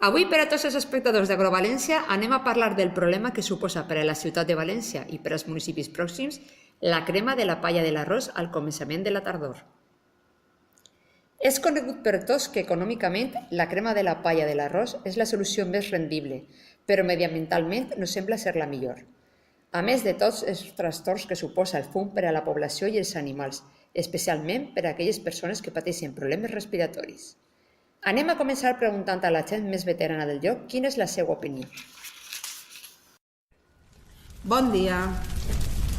Avui, per a tots els espectadors d'Agrovalència, anem a parlar del problema que suposa per a la ciutat de València i per als municipis pròxims la crema de la palla de l'arròs al començament de la tardor. És conegut per tots que econòmicament la crema de la palla de l'arròs és la solució més rendible, però mediambientalment no sembla ser la millor. A més de tots els trastorns que suposa el fum per a la població i els animals, especialment per a aquelles persones que pateixen problemes respiratoris. Anem a començar preguntant a la gent més veterana del lloc quina és la seva opinió. Bon dia.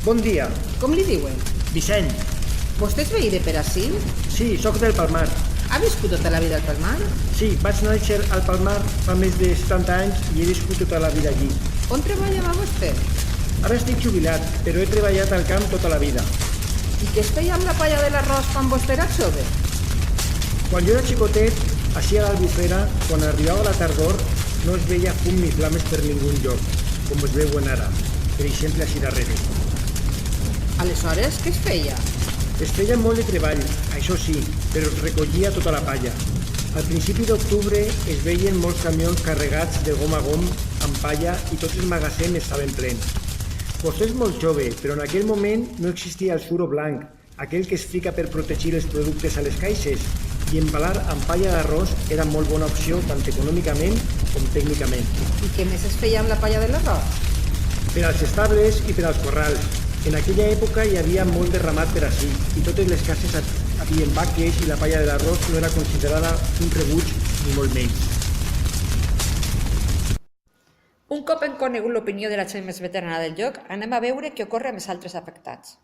Bon dia. Com li diuen? Vicent. Vostè és veí de Perací? Sí, sóc del Palmar. Ha viscut tota la vida al Palmar? Sí, vaig néixer al Palmar fa més de 70 anys i he viscut tota la vida allí. On treballava vostè? Ara estic jubilat, però he treballat al camp tota la vida. I què es feia amb la palla de l'arròs quan vostè era jove? Quan jo era xicotet, així a l'Albufera, quan arribava la tardor, no es veia fum ni flames per ningú lloc, com es veuen ara, per exemple així darrere. Aleshores, què es feia? Es feia molt de treball, això sí, però es recollia tota la palla. Al principi d'octubre es veien molts camions carregats de gom a gom amb palla i tots els magatzems estaven plens. Vostè és molt jove, però en aquell moment no existia el suro blanc, aquell que es fica per protegir els productes a les caixes, i embalar amb palla d'arròs era molt bona opció tant econòmicament com tècnicament. I què més es feia amb la palla de l'arròs? Per als estables i per als corrals. En aquella època hi havia molt de ramat per ací i totes les cases havien vaques i la palla de l'arròs no era considerada un rebuig ni molt menys. Un cop hem conegut l'opinió de la gent més veterana del lloc, anem a veure què ocorre amb els altres afectats.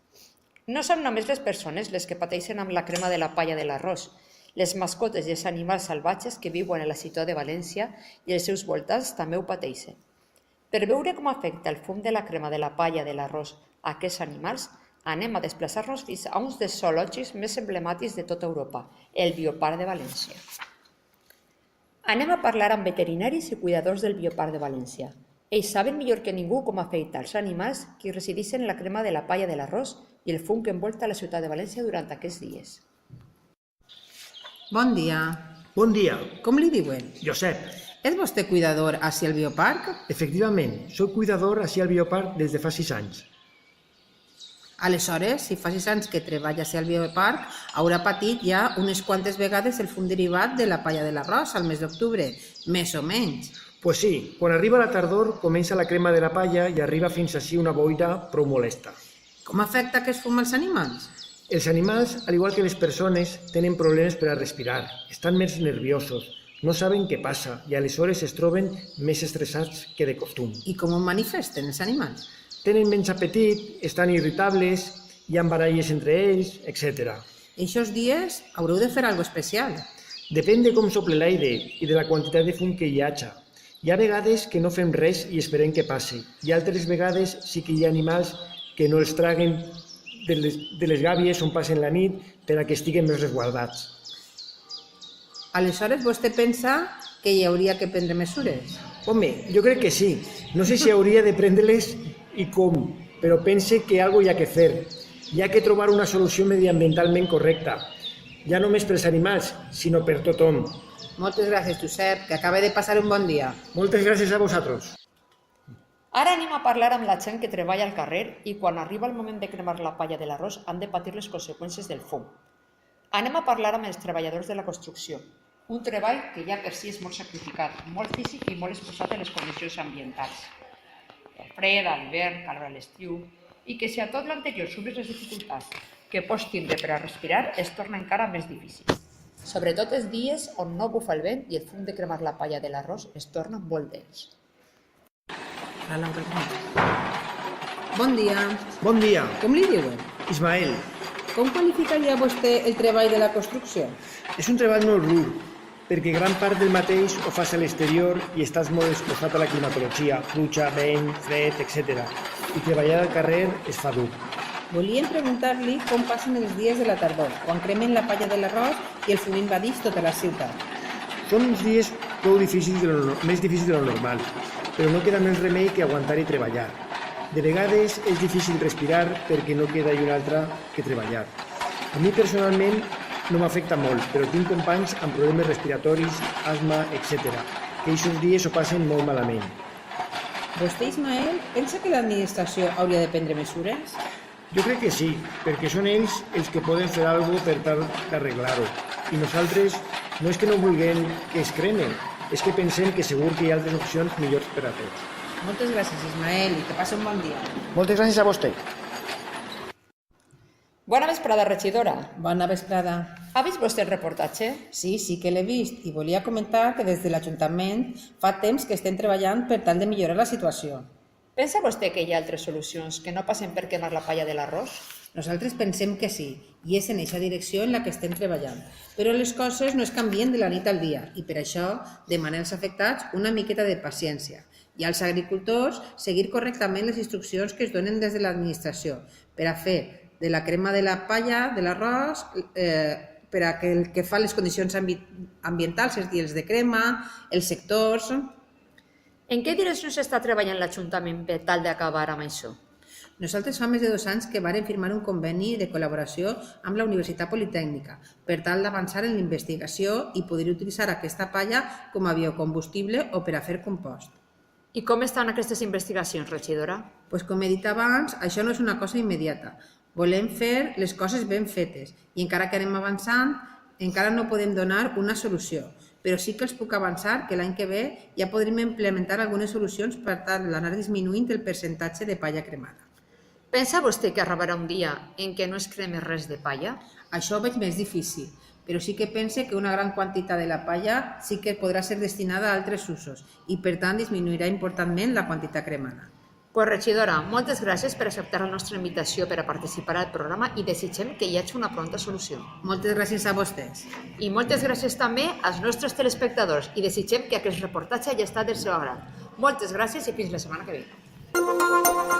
No són només les persones les que pateixen amb la crema de la palla de l'arròs. Les mascotes i els animals salvatges que viuen a la ciutat de València i els seus voltants també ho pateixen. Per veure com afecta el fum de la crema de la palla de l'arròs a aquests animals, anem a desplaçar-nos fins a un dels zoològics més emblemàtics de tota Europa, el Bioparc de València. Anem a parlar amb veterinaris i cuidadors del Bioparc de València. Ells saben millor que ningú com afecta els animals que resideixen en la crema de la palla de l'arròs i el fum que envolta la ciutat de València durant aquests dies. Bon dia. Bon dia. Com li diuen? Josep. És vostè cuidador ací al Bioparc? Efectivament, soc cuidador ací al Bioparc des de fa 6 anys. Aleshores, si fa 6 anys que treballa ací al Bioparc, haurà patit ja unes quantes vegades el fum derivat de la palla de l'arròs al mes d'octubre, més o menys. Pues sí, quan arriba la tardor comença la crema de la palla i arriba fins ací una boira prou molesta. Com afecta aquest fum als animals? Els animals, al igual que les persones, tenen problemes per a respirar, estan més nerviosos, no saben què passa i aleshores es troben més estressats que de costum. I com ho manifesten els animals? Tenen menys apetit, estan irritables, hi ha baralles entre ells, etc. Eixos dies haureu de fer alguna especial. Depèn de com sople l'aire i de la quantitat de fum que hi haja. Hi ha vegades que no fem res i esperem que passi, i altres vegades sí que hi ha animals que no els traguen de les gàbies on passen la nit per a que estiguen més resguardats. Aleshores, vostè pensa que hi hauria que prendre mesures? Home, jo crec que sí. No sé si hauria de prendre-les i com, però pense que alguna cosa hi ha que fer. Hi ha que trobar una solució mediambientalment correcta, ja no només per als animals, sinó per tothom. Moltes gràcies, Josep, que acaba de passar un bon dia. Moltes gràcies a vosaltres. Ara anem a parlar amb la gent que treballa al carrer i quan arriba el moment de cremar la palla de l'arròs han de patir les conseqüències del fum. Anem a parlar amb els treballadors de la construcció, un treball que ja per si és molt sacrificat, molt físic i molt exposat a les condicions ambientals. El fred, l'hivern, calor a l'estiu, i que si a tot l'anterior sumes les dificultats que pots tindre per a respirar, es torna encara més difícil. Sobretot els dies on no bufa el vent i el fum de cremar la palla de l'arròs es torna molt dens. Bon dia. Bon dia. Com li diuen? Ismael. Com qualificaria vostè el treball de la construcció? És un treball molt dur, perquè gran part del mateix ho fas a l'exterior i estàs molt exposat a la climatologia, pluja, vent, fred, etc. I treballar al carrer es fa dur. Volíem preguntar-li com passen els dies de la tardor, quan cremen la palla de l'arròs i el fum invadeix tota la ciutat. Són uns dies prou difícils més difícils de lo normal, però no queda més remei que aguantar i treballar. De vegades és difícil respirar perquè no queda una altra que treballar. A mi personalment no m'afecta molt, però tinc companys amb problemes respiratoris, asma, etc., que aquests dies ho passen molt malament. Vostè, Ismael, pensa que l'administració hauria de prendre mesures? Jo crec que sí, perquè són ells els que poden fer alguna cosa per tal d'arreglar-ho. I nosaltres no és que no vulguem que es cremen, és que pensem que segur que hi ha altres opcions millors per a tots. Moltes gràcies, Ismael, i que passi un bon dia. Moltes gràcies a vostè. Bona vesprada, regidora. Bona vesprada. Ha vist vostè el reportatge? Sí que l'he vist i volia comentar que des de l'Ajuntament fa temps que estem treballant per tal de millorar la situació. Pensa vostè que hi ha altres solucions que no passen per quemar la palla de l'arròs? Nosaltres pensem que sí, i és en aquesta direcció en la que estem treballant. Però les coses no es canvien de la nit al dia i per això demanem als afectats una miqueta de paciència i als agricultors seguir correctament les instruccions que es donen des de l'administració per a fer de la crema de la palla, de l'arròs, per a que el que fa les condicions ambientals, és a dir, els de crema, els sectors. En què direcció s'està treballant l'Ajuntament per tal d'acabar amb això? Nosaltres fa més de 2 anys que vàrem firmar un conveni de col·laboració amb la Universitat Politècnica per tal d'avançar en la investigació i poder utilitzar aquesta palla com a biocombustible o per a fer compost. I com estan aquestes investigacions, regidora? Com he dit abans, això no és una cosa immediata. Volem fer les coses ben fetes i encara que anem avançant, encara no podem donar una solució, però sí que els puc avançar que l'any que ve ja podrem implementar algunes solucions per tal d'anar disminuint el percentatge de palla cremada. Pensa vostè que arribarà un dia en què no es cremi res de palla? Això ho veig més difícil, però sí que pense que una gran quantitat de la palla sí que podrà ser destinada a altres usos i per tant disminuirà importantment la quantitat cremada. Regidora, moltes gràcies per acceptar la nostra invitació per a participar al programa i desitgem que hi hagi una pronta solució. Moltes gràcies a vostès. I moltes gràcies també als nostres telespectadors i desitgem que aquest reportatge hagi estat del seu agrat. Moltes gràcies i fins la setmana que ve.